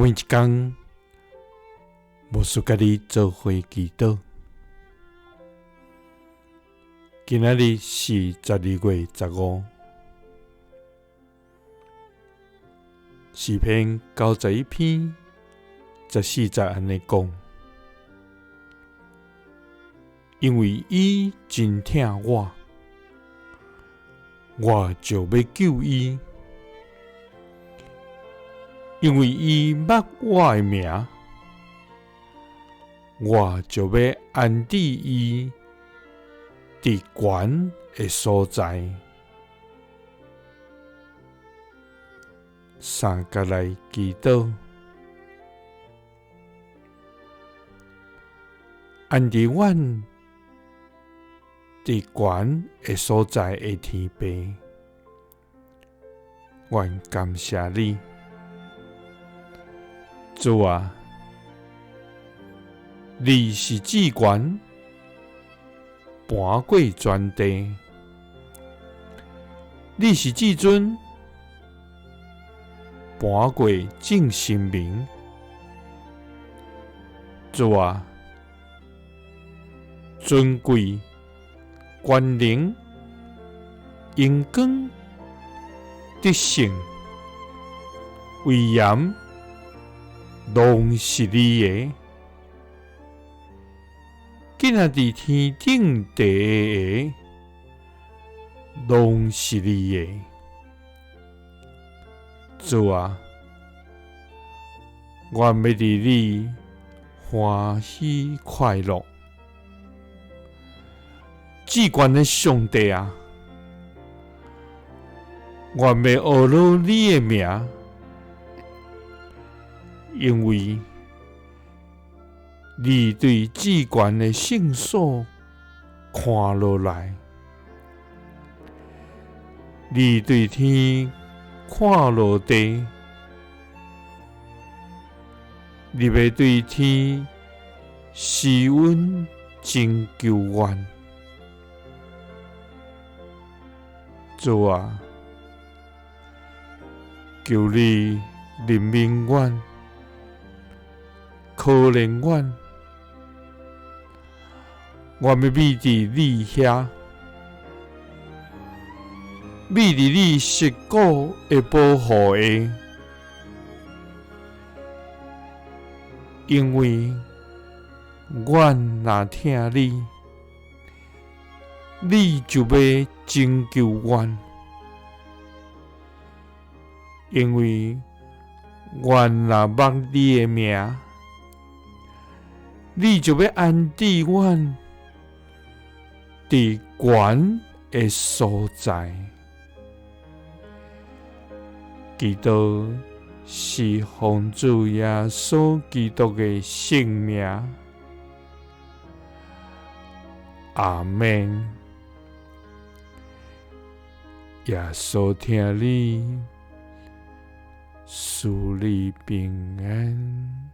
每一天，无事甲你做伙祈祷。今仔日是12月15，诗篇91篇14节安尼讲：因为伊真疼我，我就要救伊；因为伊捌我的名，我就要安置伊伫悬的所在。三甲来祈祷，安置阮伫悬的所在的天父，愿感谢你，主啊！你是至悬，盘过全地；你是至尊，盘过正神明。主啊！尊贵、权能、荣光、德性、威严，拢是你的。今仔伫天顶地下，拢是你的。主啊，我要伫你欢喜快乐。至悬的上帝啊，我要学了你的名，因为你对至悬的圣所看落来，你对天看落地，你要对天施恩真救援。主啊，求你怜悯阮，可怜阮。我要秘伫你遐，秘伫你实骨的保护下，因为阮若听你，你就要拯救阮；因为阮若捌你的名，你就要安置阮伫悬的所在。祈禱是奉主耶穌基督的聖名。阿們。耶穌聽你，賜你平安。